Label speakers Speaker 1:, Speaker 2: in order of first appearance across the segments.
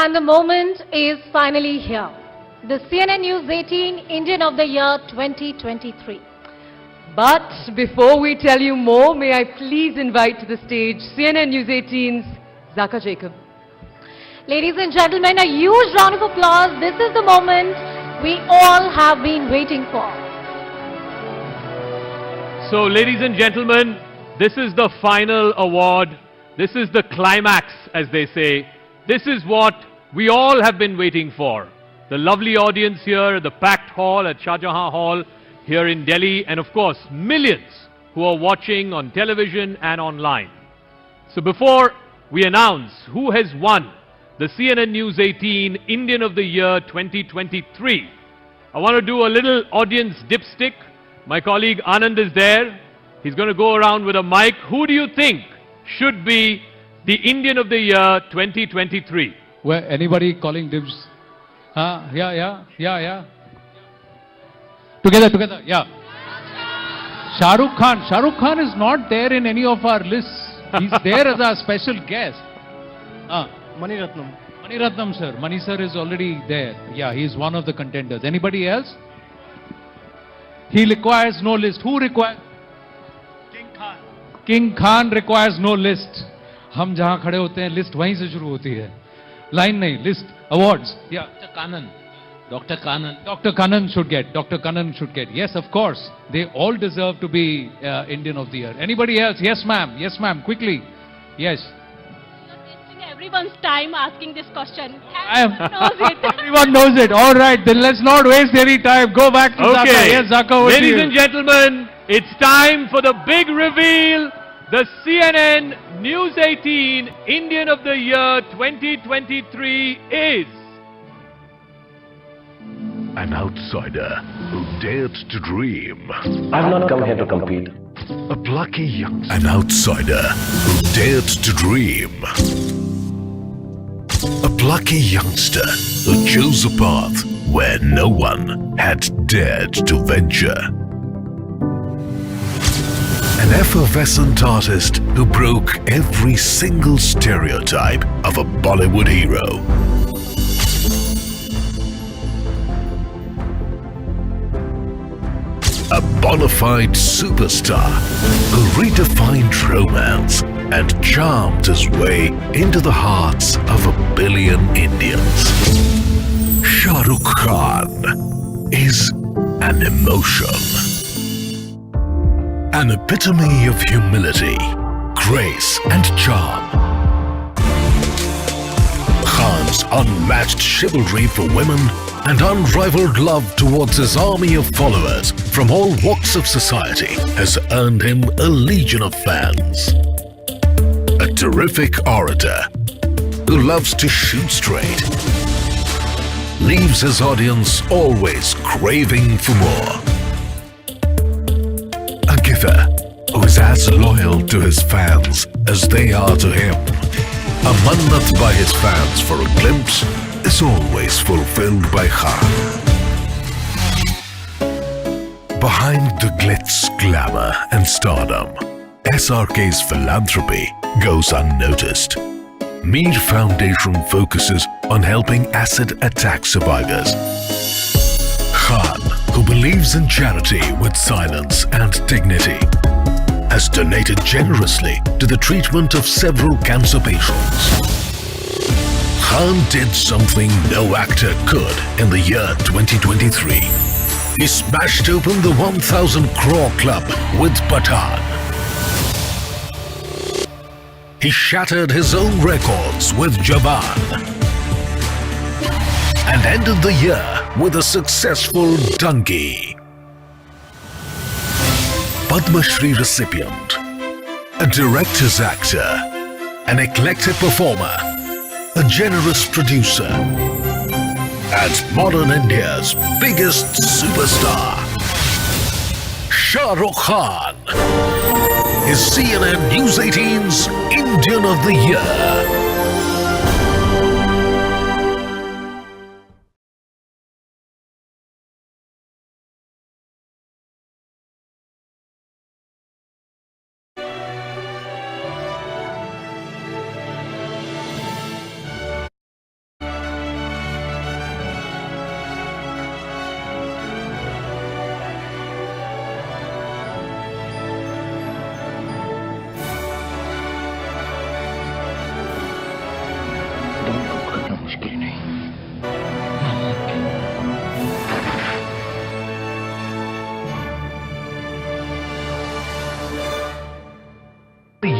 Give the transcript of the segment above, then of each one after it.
Speaker 1: And the moment is finally here. The CNN-News18 Indian of the Year 2023.
Speaker 2: But before we tell you more, may I please invite to the stage CNN-News18's Zaka Jacob.
Speaker 1: Ladies and gentlemen, a huge round of applause. This is the moment we all have been waiting for.
Speaker 3: So, ladies and gentlemen, this is the final award. This is the climax, as they say. This is what we all have been waiting for. The lovely audience here at the packed hall at Shah Jahan Hall here in Delhi, and of course, millions who are watching on television and online. So before we announce who has won the CNN News 18 Indian of the Year 2023, I want to do a little audience dipstick. My colleague Anand is there. He's going to go around with a mic. Who do you think should be the Indian of the Year 2023?
Speaker 4: Where anybody calling dibs? Yeah. Together, yeah. Shah Rukh Khan. Shah Rukh Khan is not there in any of our lists. He's there as our special guest.
Speaker 5: Mani
Speaker 4: Ratnam sir. Mani sir is already there. Yeah, he's one of the contenders. Anybody else? He requires no list. Who requires? King Khan requires no list. हम जहां खड़े होते हैं list वहीं से शुरू होती है, लाइन नहीं, list. Awards. Yeah. Dr. Kanan should get. Yes, of course. They all deserve to be Indian of the Year. Anybody else? Yes, ma'am. Quickly. Yes.
Speaker 6: You're wasting everyone's time asking this question. Everyone knows it.
Speaker 4: Everyone knows it. All right, then let's not waste any time. Go back to Zaka. Yes, Zaka, over to you.
Speaker 3: Ladies and gentlemen, it's time for the big reveal. The CNN News 18 Indian of the Year 2023 is
Speaker 7: an outsider who dared to dream.
Speaker 8: I've not come here to compete.
Speaker 7: A plucky youngster. An outsider who dared to dream. A plucky youngster who chose a path where no one had dared to venture. An effervescent artist who broke every single stereotype of a Bollywood hero. A bona fide superstar who redefined romance and charmed his way into the hearts of 1 billion Indians. Shah Rukh Khan is an emotion. An epitome of humility, grace and charm. Khan's unmatched chivalry for women and unrivaled love towards his army of followers from all walks of society has earned him a legion of fans. A terrific orator who loves to shoot straight, leaves his audience always craving for more. A giver who is as loyal to his fans as they are to him. A mannat by his fans for a glimpse is always fulfilled by Khan. Behind the glitz, glamour and stardom, SRK's philanthropy goes unnoticed. Mir Foundation focuses on helping acid attack survivors. Khan, who believes in charity with silence and dignity, has donated generously to the treatment of several cancer patients. Khan did something no actor could in the year 2023. He smashed open the 1,000 crore club with Pathan. He shattered his own records with Jawan. And ended the year with a successful Donkey. Padma Shri recipient, a director's actor, an eclectic performer, a generous producer, and modern India's biggest superstar, Shah Rukh Khan is CNN News 18's Indian of the Year.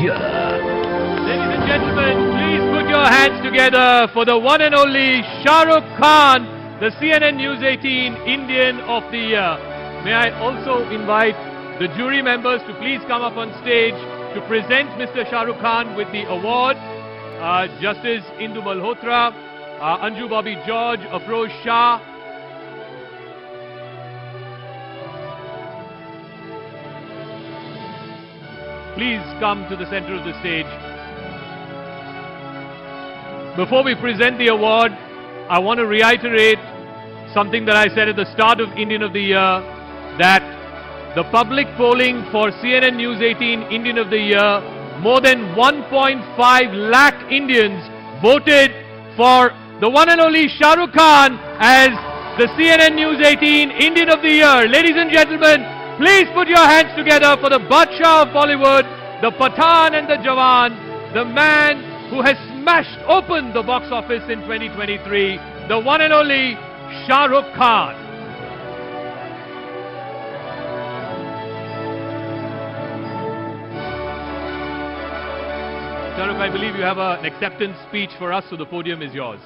Speaker 7: Year.
Speaker 3: Ladies and gentlemen, please put your hands together for the one and only Shah Rukh Khan, the CNN News 18 Indian of the Year. May I also invite the jury members to please come up on stage to present Mr. Shah Rukh Khan with the award. Justice Indu Malhotra, Anju Bobby George, Afroz Shah. Please come to the center of the stage. Before we present the award, I want to reiterate something that I said at the start of Indian of the Year, that the public polling for CNN News 18 Indian of the Year, more than 1.5 lakh Indians voted for the one and only Shah Rukh Khan as the CNN News 18 Indian of the Year. Ladies and gentlemen, please put your hands together for the Badshah of Bollywood, the Pathan and the Jawan, the man who has smashed open the box office in 2023, the one and only Shah Rukh Khan. Shah Rukh, I believe you have an acceptance speech for us, so the podium is yours.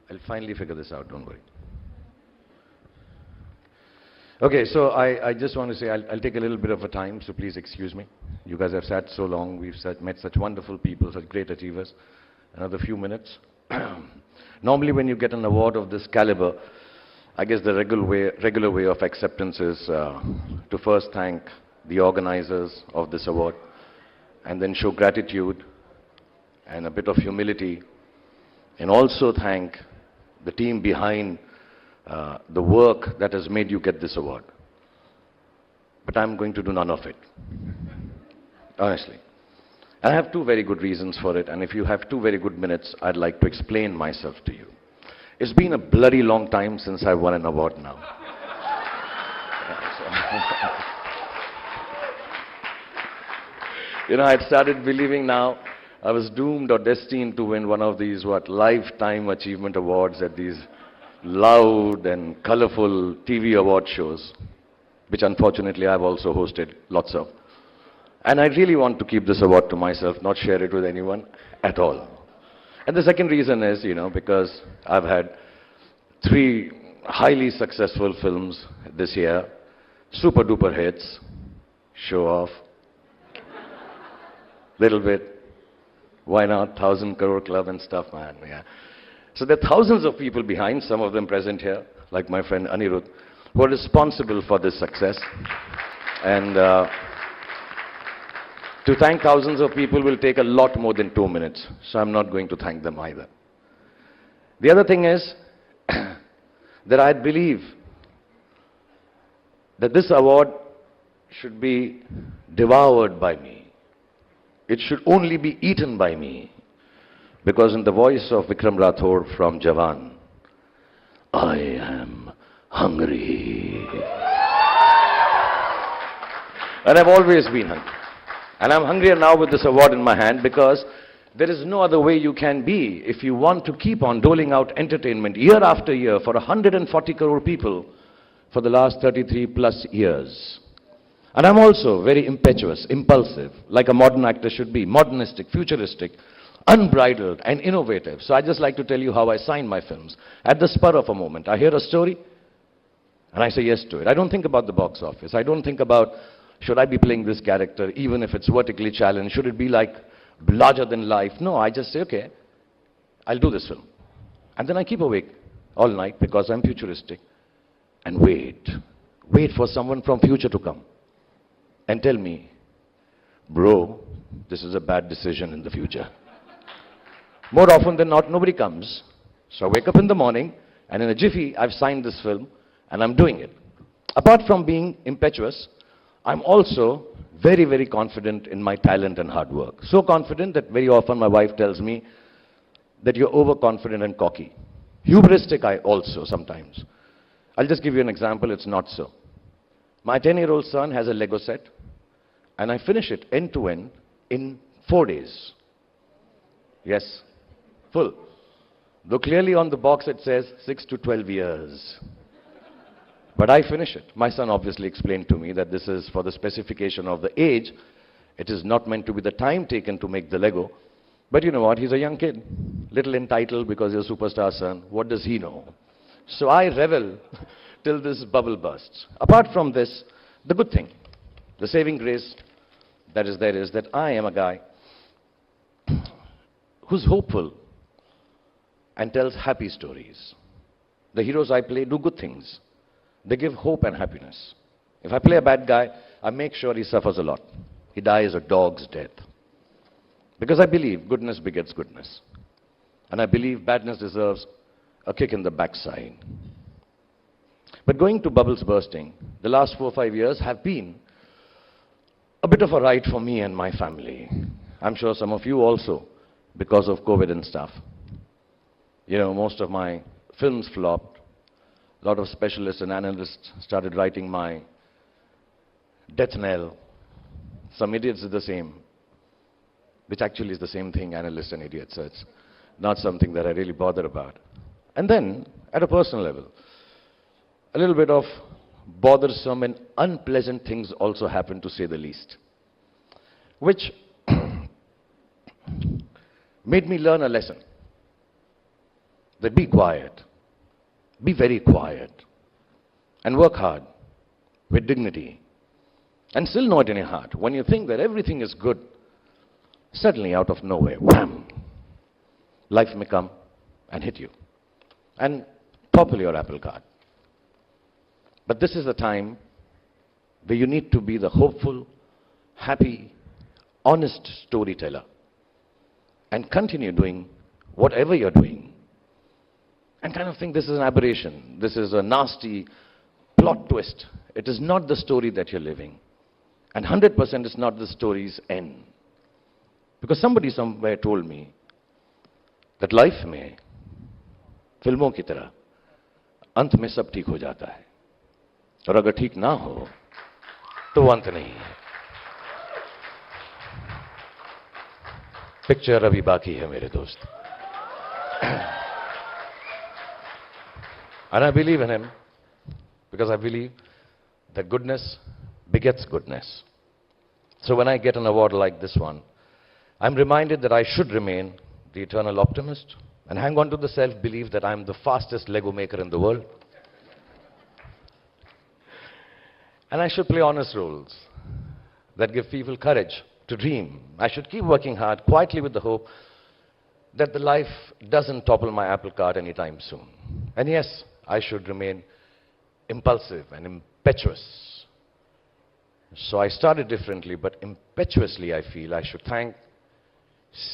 Speaker 9: I'll finally figure this out, don't worry. Okay, so I just want to say I'll take a little bit of a time, so please excuse me. You guys have sat so long, we've met such wonderful people, such great achievers. Another few minutes. Normally when you get an award of this caliber, I guess the regular way of acceptance is to first thank the organizers of this award, and then show gratitude and a bit of humility, and also thank the team behind the work that has made you get this award. But I'm going to do none of it, honestly. I have two very good reasons for it, and if you have 2 very good minutes, I'd like to explain myself to you. It's been a bloody long time since I've won an award now. You know, I'd started believing now I was doomed or destined to win one of these, lifetime achievement awards at these loud and colorful TV award shows, which unfortunately I've also hosted lots of. And I really want to keep this award to myself, not share it with anyone at all. And the second reason is, because I've had 3 highly successful films this year, super duper hits, show off, little bit. Why not? 1,000 crore club and stuff, man. Yeah. So there are thousands of people behind, some of them present here, like my friend Anirudh, who are responsible for this success. And to thank thousands of people will take a lot more than 2 minutes, so I'm not going to thank them either. The other thing is that I believe that this award should be devoured by me. It should only be eaten by me, because in the voice of Vikram Rathore from Jawan, I am hungry. And I've always been hungry. And I'm hungrier now with this award in my hand, because there is no other way you can be if you want to keep on doling out entertainment year after year for 140 crore people for the last 33 plus years. And I'm also very impetuous, impulsive, like a modern actor should be, modernistic, futuristic, unbridled and innovative. So I just like to tell you how I sign my films. At the spur of a moment, I hear a story and I say yes to it. I don't think about the box office. I don't think about, should I be playing this character, even if it's vertically challenged? Should it be like larger than life? No, I just say, okay, I'll do this film. And then I keep awake all night because I'm futuristic and wait for someone from future to come and tell me, bro, this is a bad decision in the future. More often than not, nobody comes. So I wake up in the morning, and in a jiffy, I've signed this film, and I'm doing it. Apart from being impetuous, I'm also very, very confident in my talent and hard work. So confident that very often my wife tells me that you're overconfident and cocky. Hubristic I also sometimes. I'll just give you an example, it's not so. My 10-year-old son has a Lego set, and I finish it end to end in 4 days. Yes, full. Though clearly on the box it says 6 to 12 years. But I finish it. My son obviously explained to me that this is for the specification of the age. It is not meant to be the time taken to make the Lego. But you know what? He's a young kid. Little entitled because he's a superstar son. What does he know? So I revel till this bubble bursts. Apart from this, the good thing, the saving grace that is there is that I am a guy who's hopeful and tells happy stories. The heroes I play do good things. They give hope and happiness. If I play a bad guy, I make sure he suffers a lot. He dies a dog's death. Because I believe goodness begets goodness. And I believe badness deserves a kick in the backside. But going to bubbles bursting, the last 4 or 5 years have been a bit of a ride for me and my family. I'm sure some of you also, because of COVID and stuff. You know, most of my films flopped. A lot of specialists and analysts started writing my death knell. Some idiots did the same, which actually is the same thing, analysts and idiots, so it's not something that I really bother about. And then, at a personal level, a little bit of bothersome and unpleasant things also happened, to say the least, which made me learn a lesson. That be quiet, be very quiet, and work hard, with dignity, and still know it in your heart. When you think that everything is good, suddenly out of nowhere, wham, life may come and hit you, and topple your apple cart. But this is the time where you need to be the hopeful, happy, honest storyteller, and continue doing whatever you're doing. And kind of think this is an aberration. This is a nasty plot twist. It is not the story that you're living. And 100% is not the story's end. Because somebody somewhere told me that life में फिल्मों की तरह अंत में सब ठीक हो जाता है. और अगर ठीक ना हो तो अंत नहीं है. पिक्चर अभी बाकी है मेरे दोस्त. And I believe in him because I believe that goodness begets goodness. So when I get an award like this one, I'm reminded that I should remain the eternal optimist and hang on to the self-belief that I'm the fastest Lego maker in the world. And I should play honest roles that give people courage to dream. I should keep working hard, quietly with the hope that the life doesn't topple my apple cart anytime soon. And yes, I should remain impulsive and impetuous. So I started differently, but impetuously I feel I should thank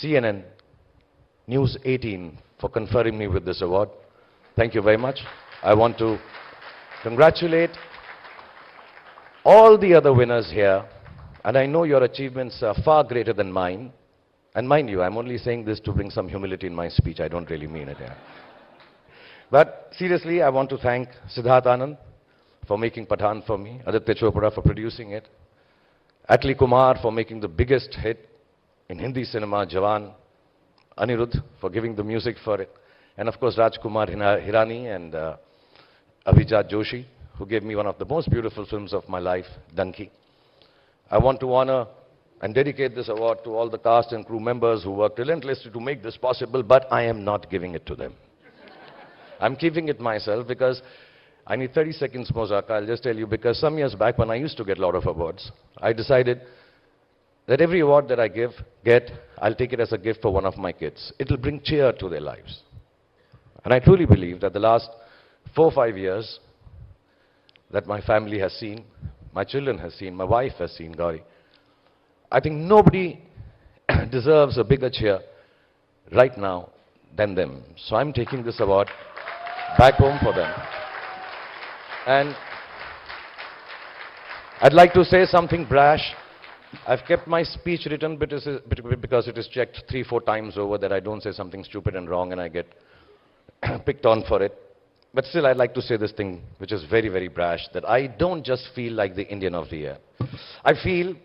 Speaker 9: CNN-News18 for conferring me with this award. Thank you very much. I want to congratulate all the other winners here, and I know your achievements are far greater than mine. And mind you, I'm only saying this to bring some humility in my speech. I don't really mean it here. But seriously, I want to thank Siddharth Anand for making Pathaan for me, Aditya Chopra for producing it, Atli Kumar for making the biggest hit in Hindi cinema, Jawan, Anirudh for giving the music for it, and of course Rajkumar Hirani and Abhijat Joshi, who gave me one of the most beautiful films of my life, Danki. I want to honor and dedicate this award to all the cast and crew members who worked relentlessly to make this possible, but I am not giving it to them. I'm keeping it myself because I need 30 seconds, Mozaka. I'll just tell you, because some years back when I used to get a lot of awards, I decided that every award that I get, I'll take it as a gift for one of my kids. It'll bring cheer to their lives. And I truly believe that the last 4 or 5 years that my family has seen, my children has seen, my wife has seen, Gauri, I think nobody deserves a bigger cheer right now than them. So I'm taking this award back home for them. And I'd like to say something brash. I've kept my speech written because it is checked 3 or 4 times over that I don't say something stupid and wrong and I get picked on for it. But still, I'd like to say this thing, which is very, very brash, that I don't just feel like the Indian of the Year. I feel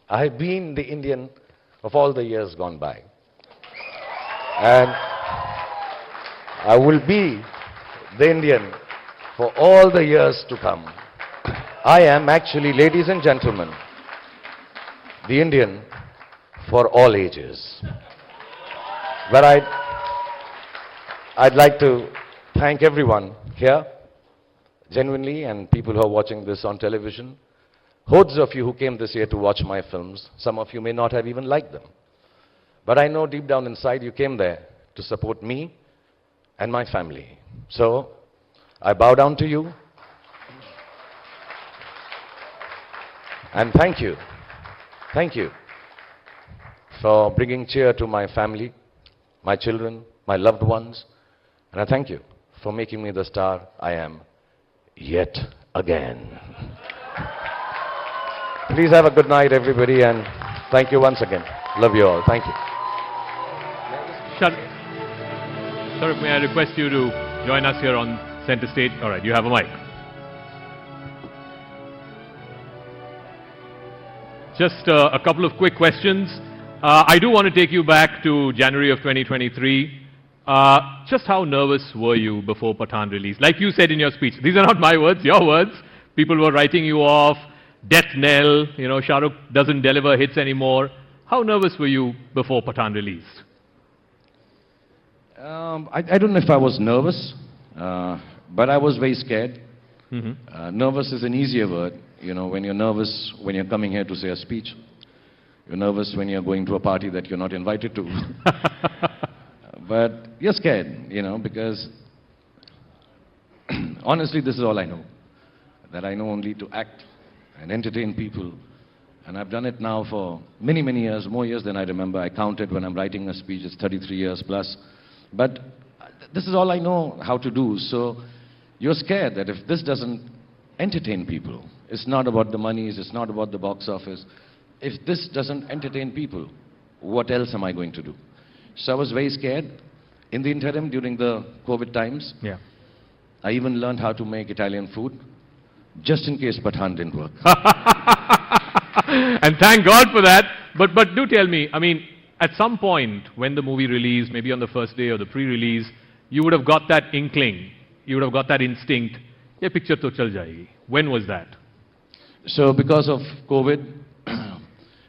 Speaker 9: I have been the Indian of all the years gone by. And I will be the Indian for all the years to come. I am actually, ladies and gentlemen, the Indian for all ages. But I'd like to thank everyone here, genuinely, and people who are watching this on television. Hordes of you who came this year to watch my films, some of you may not have even liked them. But I know deep down inside you came there to support me and my family. So, I bow down to you. And thank you for bringing cheer to my family, my children, my loved ones. And I thank you for making me the star I am yet again. Please have a good night, everybody, and thank you once again. Love you all. Thank you.
Speaker 3: Shah Rukh, may I request you to join us here on center stage? All right, you have a mic. Just a couple of quick questions. I do want to take you back to January of 2023. Just how nervous were you before Pathaan release? Like you said in your speech, these are not my words, your words. People were writing you off, death knell, you know, Shah Rukh doesn't deliver hits anymore. How nervous were you before Pathaan released?
Speaker 9: I don't know if I was nervous, but I was very scared. Nervous is an easier word. You know, when you're nervous, when you're coming here to say a speech. You're nervous when you're going to a party that you're not invited to. But you're scared, you know, because honestly, this is all I know. That I know only to act and entertain people. And I've done it now for many, many years, more years than I remember. I counted when I'm writing a speech, it's 33 years plus. But this is all I know how to do. So you're scared that if this doesn't entertain people, it's not about the monies, it's not about the box office. If this doesn't entertain people, what else am I going to do? So I was very scared. In the interim, during the COVID times, I even learned how to make Italian food, just in case Pathaan didn't work.
Speaker 3: And thank God for that. But do tell me, I mean, at some point when the movie released, maybe on the first day or the pre-release, you would have got that inkling, you would have got that instinct, ye picture to chal jayegi. When was that?
Speaker 9: So because of COVID,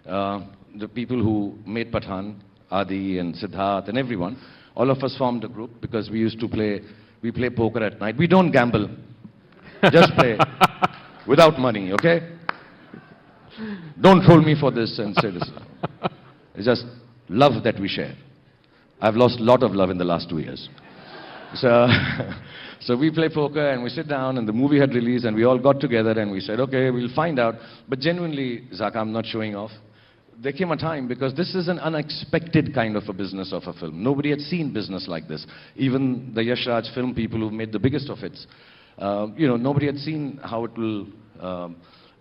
Speaker 9: the people who made Pathaan, Adi and Siddharth and everyone, all of us formed a group because we used to play poker at night. We don't gamble, just play without money, okay? Don't troll me for this and say this. It's just love that we share. I've lost a lot of love in the last 2 years. So we play poker and we sit down and the movie had released and we all got together and we said, okay, we'll find out. But genuinely, Zaka, I'm not showing off. There came a time, because this is an unexpected kind of a business of a film. Nobody had seen business like this. Even the Yash Raj film people who've made the biggest of hits, you know, nobody had seen how it will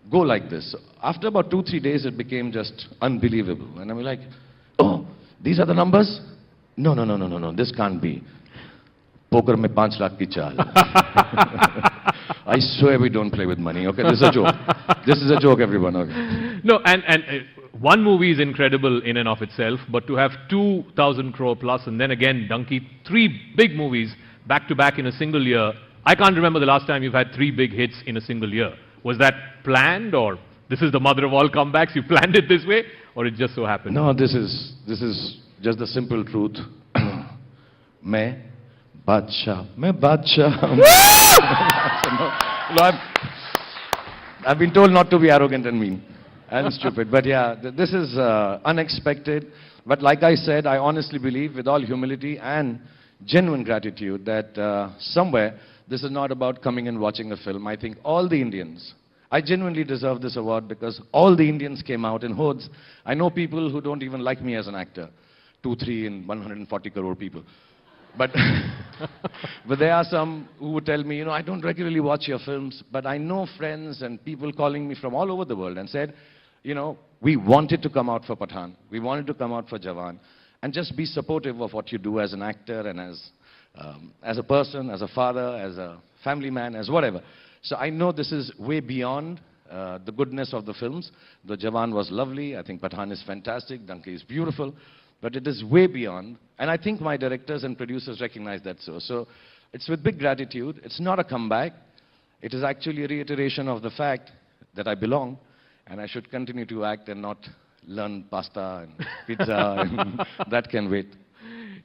Speaker 9: go like this. After about 2-3 days, it became just unbelievable. And I'm like, oh, these are the numbers? No, this can't be. Poker mein 5 lakh ki chaal. I swear we don't play with money, okay? This is a joke. This is a joke, everyone, okay?
Speaker 3: No, and one movie is incredible in and of itself, but to have 2,000 crore plus and then again, Donkey, 3 big movies back to back in a single year. I can't remember the last time you've had 3 big hits in a single year. Was that planned, or this is the mother of all comebacks? You planned it this way, or it just so happened?
Speaker 9: No, this is just the simple truth. Main Badshah. No, I've been told not to be arrogant and mean and stupid. But yeah, this is unexpected. But like I said, I honestly believe, with all humility and genuine gratitude, that somewhere this is not about coming and watching a film. I think all the Indians, I genuinely deserve this award because all the Indians came out in hordes. I know people who don't even like me as an actor. 2, 3 and 140 crore people. But, but there are some who would tell me, you know, I don't regularly watch your films, but I know friends and people calling me from all over the world and said, you know, we wanted to come out for Pathaan. We wanted to come out for Jawan. And just be supportive of what you do as an actor and as a person, as a father, as a family man, as whatever. So I know this is way beyond the goodness of the films. The Jawan was lovely. I think Pathan is fantastic. Danke is beautiful. But it is way beyond. And I think my directors and producers recognize that so. So it's with big gratitude. It's not a comeback. It is actually a reiteration of the fact that I belong and I should continue to act and not learn pasta and pizza and that can wait.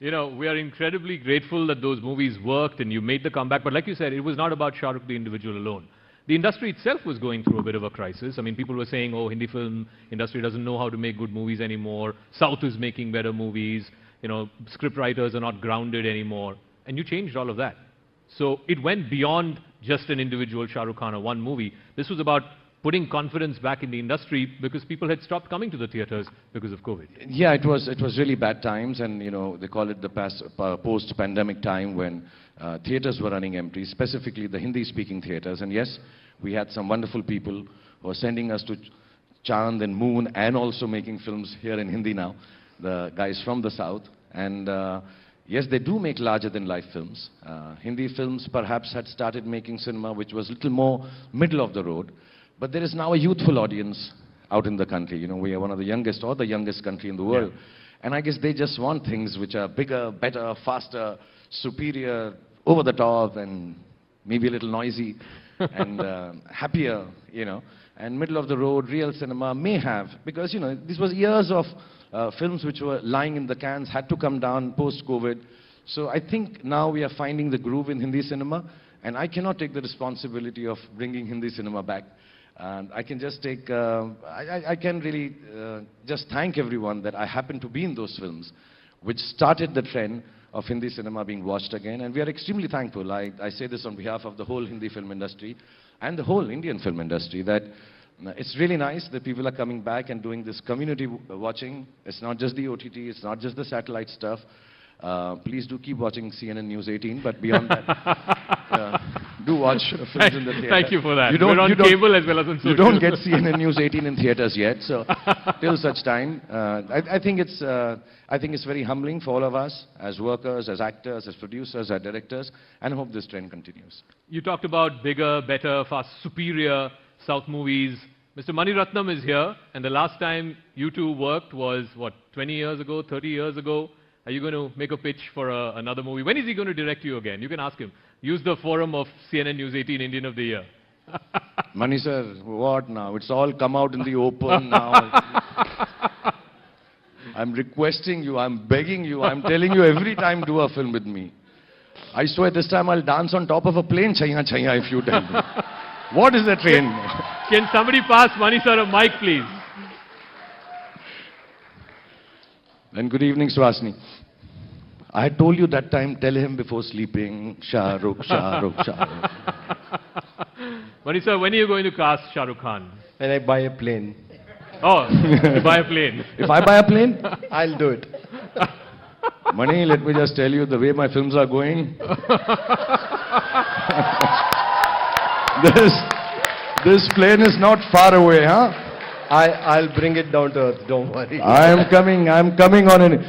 Speaker 3: You know, we are incredibly grateful that those movies worked and you made the comeback. But like you said, it was not about Shah Rukh, the individual alone. The industry itself was going through a bit of a crisis. I mean, people were saying, oh, Hindi film industry doesn't know how to make good movies anymore. South is making better movies. You know, script writers are not grounded anymore. And you changed all of that. So it went beyond just an individual Shah Rukh Khan or one movie. This was about putting confidence back in the industry because people had stopped coming to the theatres because of COVID.
Speaker 9: Yeah, it was really bad times, and you know, they call it the post-pandemic time when theatres were running empty, specifically the Hindi-speaking theatres. And yes, we had some wonderful people who are sending us to Chand and Moon and also making films here in Hindi now, the guys from the South. And yes, they do make larger-than-life films. Hindi films perhaps had started making cinema which was a little more middle of the road. But there is now a youthful audience out in the country. You know, we are one of the youngest or the youngest country in the world. Yeah. And I guess they just want things which are bigger, better, faster, superior, over the top, and maybe a little noisy and happier, you know. And middle of the road, real cinema may have, because, you know, this was years of films which were lying in the cans, had to come down post-COVID. So I think now we are finding the groove in Hindi cinema, and I cannot take the responsibility of bringing Hindi cinema back. And I can just take, I can really just thank everyone that I happen to be in those films, which started the trend of Hindi cinema being watched again. And we are extremely thankful. I say this on behalf of the whole Hindi film industry and the whole Indian film industry, that it's really nice that people are coming back and doing this community watching. It's not just the OTT, it's not just the satellite stuff. Please do keep watching CNN-News18, but beyond that, do watch films in the theatre.
Speaker 3: Thank you for that. We're on cable as well as on social.
Speaker 9: You don't get CNN-News18 in theatres yet, so till such time. I think it's very humbling for all of us as workers, as actors, as producers, as directors, and I hope this trend continues.
Speaker 3: You talked about bigger, better, fast, superior South movies. Mr. Mani Ratnam is here, and the last time you two worked was, what, 20 years ago, 30 years ago? Are you going to make a pitch for another movie? When is he going to direct you again? You can ask him. Use the forum of CNN-News18 Indian of the Year.
Speaker 9: Mani sir, what now? It's all come out in the open now. I'm requesting you, I'm begging you, I'm telling you every time do a film with me. I swear this time I'll dance on top of a plane, chaiya chaiya, if you tell me. What is the train?
Speaker 3: Can somebody pass Mani sir a mic, please?
Speaker 9: And good evening, Swasni. I had told you that time, tell him before sleeping, Shah Rukh, Shah Rukh, Shah Rukh.
Speaker 3: Mani sir, when are you going to cast Shah Rukh Khan?
Speaker 5: When I buy a plane.
Speaker 3: Oh, you buy a plane.
Speaker 9: If I buy a plane,
Speaker 5: I'll do it.
Speaker 9: Mani, let me just tell you, the way my films are going, this plane is not far away, huh?
Speaker 5: I'll bring it down to earth, don't worry.
Speaker 9: I'm coming on it.